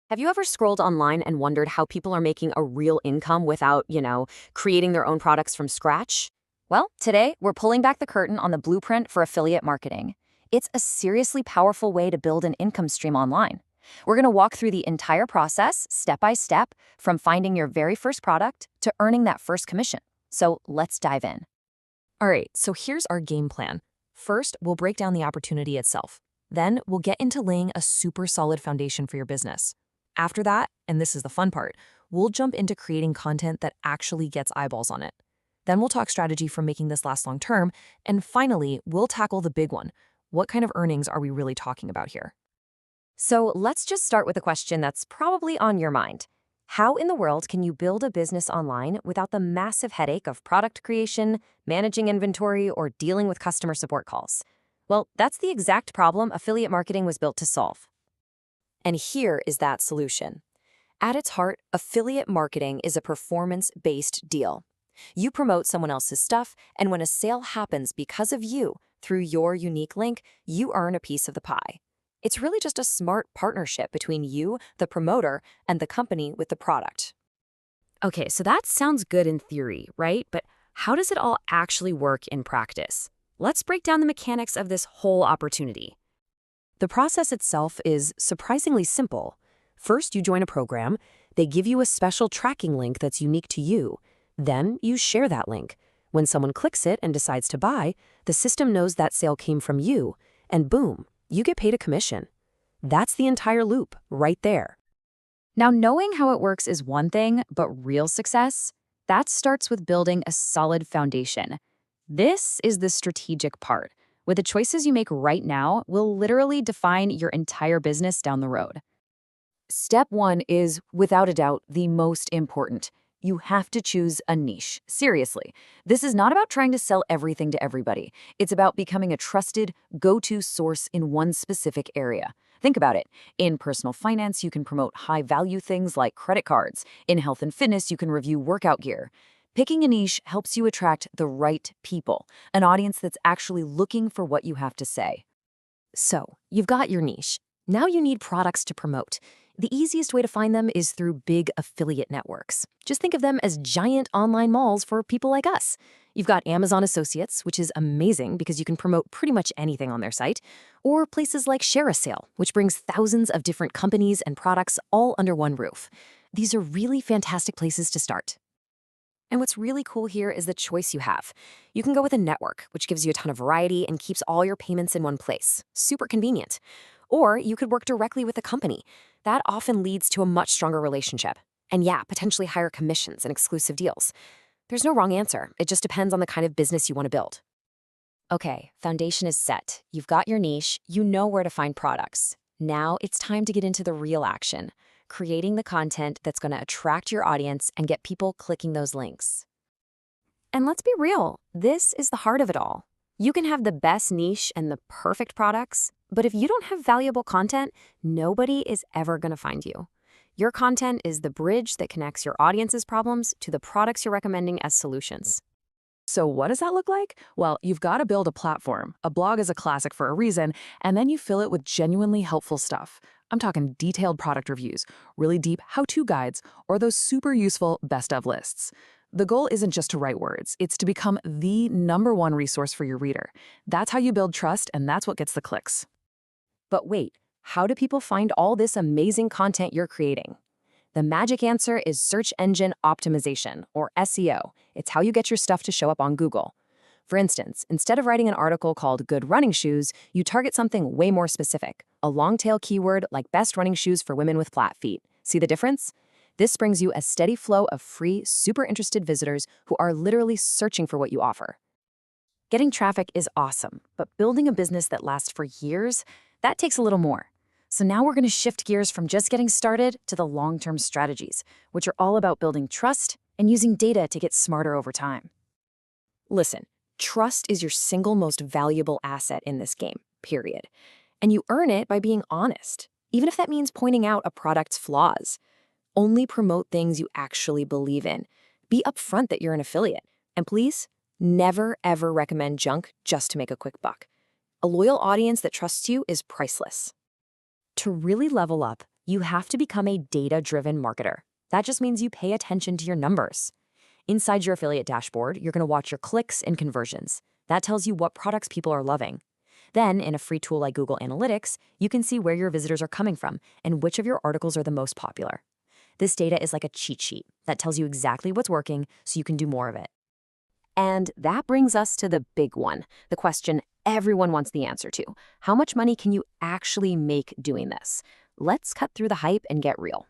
Have you ever scrolled online and wondered how people are making a real income without, creating their own products from scratch? Well, today we're pulling back the curtain on the blueprint for affiliate marketing. It's a seriously powerful way to build an income stream online. We're going to walk through the entire process, step by step, from finding your very first product to earning that first commission. So let's dive in. All right, so here's our game plan. First, we'll break down the opportunity itself. Then, we'll get into laying a super solid foundation for your business. After that, and this is the fun part, we'll jump into creating content that actually gets eyeballs on it. Then we'll talk strategy for making this last long term, and finally, we'll tackle the big one. What kind of earnings are we really talking about here? So let's just start with a question that's probably on your mind. How in the world can you build a business online without the massive headache of product creation, managing inventory, or dealing with customer support calls? Well, that's the exact problem affiliate marketing was built to solve. And here is that solution. At its heart, affiliate marketing is a performance-based deal. You promote someone else's stuff, and when a sale happens because of you, through your unique link, you earn a piece of the pie. It's really just a smart partnership between you, the promoter, and the company with the product. Okay, so that sounds good in theory, right? But how does it all actually work in practice? Let's break down the mechanics of this whole opportunity. The process itself is surprisingly simple. First, you join a program. They give you a special tracking link that's unique to you. Then, you share that link. When someone clicks it and decides to buy, the system knows that sale came from you, and boom, you get paid a commission. That's the entire loop, right there. Now, knowing how it works is one thing, but real success, that starts with building a solid foundation. This is the strategic part, where the choices you make right now will literally define your entire business down the road. Step one is, without a doubt, the most important. You have to choose a niche. Seriously. This is not about trying to sell everything to everybody. It's about becoming a trusted, go-to source in one specific area. Think about it. In personal finance, you can promote high-value things like credit cards. In health and fitness, you can review workout gear. Picking a niche helps you attract the right people, an audience that's actually looking for what you have to say. So, you've got your niche. Now you need products to promote. The easiest way to find them is through big affiliate networks. Just think of them as giant online malls for people like us. You've got Amazon Associates, which is amazing because you can promote pretty much anything on their site, or places like ShareASale, which brings thousands of different companies and products all under one roof. These are really fantastic places to start. And what's really cool here is the choice you have. You can go with a network, which gives you a ton of variety and keeps all your payments in one place. Super convenient. Or you could work directly with a company. That often leads to a much stronger relationship. And yeah, potentially higher commissions and exclusive deals. There's no wrong answer. It just depends on the kind of business you want to build. Okay, foundation is set. You've got your niche. You know where to find products. Now it's time to get into the real action, creating the content that's going to attract your audience and get people clicking those links. And let's be real, this is the heart of it all. You can have the best niche and the perfect products, but if you don't have valuable content, nobody is ever going to find you. Your content is the bridge that connects your audience's problems to the products you're recommending as solutions. So what does that look like? Well, you've got to build a platform. A blog is a classic for a reason, and then you fill it with genuinely helpful stuff. I'm talking detailed product reviews, really deep how-to guides, or those super useful best-of lists. The goal isn't just to write words, it's to become the #1 resource for your reader. That's how you build trust, and that's what gets the clicks. But wait, how do people find all this amazing content you're creating? The magic answer is search engine optimization, or SEO. It's how you get your stuff to show up on Google. For instance, instead of writing an article called Good Running Shoes, you target something way more specific, a long-tail keyword like best running shoes for women with flat feet. See the difference? This brings you a steady flow of free, super interested visitors who are literally searching for what you offer. Getting traffic is awesome, but building a business that lasts for years, that takes a little more. So now we're going to shift gears from just getting started to the long-term strategies, which are all about building trust and using data to get smarter over time. Listen, trust is your single most valuable asset in this game, period. And you earn it by being honest, even if that means pointing out a product's flaws. Only promote things you actually believe in. Be upfront that you're an affiliate. And please, never ever recommend junk just to make a quick buck. A loyal audience that trusts you is priceless. To really level up, You have to become a data-driven marketer. That just means you pay attention to your numbers. Inside your affiliate dashboard, you're going to watch your clicks and conversions. That tells you what products people are loving. Then, in a free tool like Google Analytics, you can see where your visitors are coming from and which of your articles are the most popular. This data is like a cheat sheet that tells you exactly what's working so you can do more of it. And that brings us to the big one, the question everyone wants the answer to. How much money can you actually make doing this? Let's cut through the hype and get real.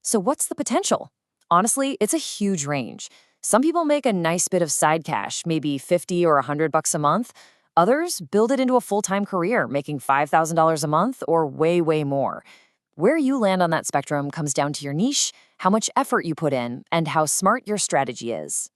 So what's the potential? Honestly, it's a huge range. Some people make a nice bit of side cash, maybe 50 or $100 a month. Others build it into a full-time career, making $5,000 a month or way, way more. Where you land on that spectrum comes down to your niche, how much effort you put in, and how smart your strategy is.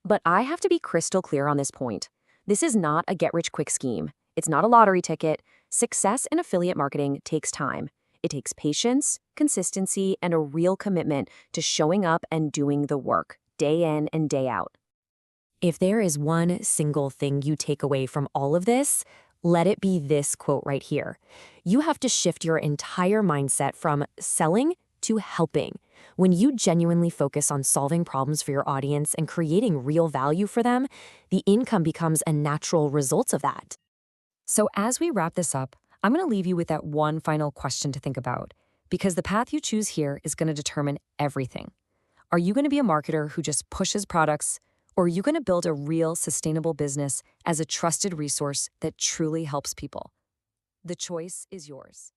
But I have to be crystal clear on this point. This is not a get-rich-quick scheme. It's not a lottery ticket. Success in affiliate marketing takes time. It takes patience, consistency, and a real commitment to showing up and doing the work, day in and day out. If there is one single thing you take away from all of this, let it be this quote right here. You have to shift your entire mindset from selling to helping. When you genuinely focus on solving problems for your audience and creating real value for them, the income becomes a natural result of that. So as we wrap this up, I'm going to leave you with that one final question to think about, because the path you choose here is going to determine everything. Are you going to be a marketer who just pushes products, or are you going to build a real sustainable business as a trusted resource that truly helps people? The choice is yours.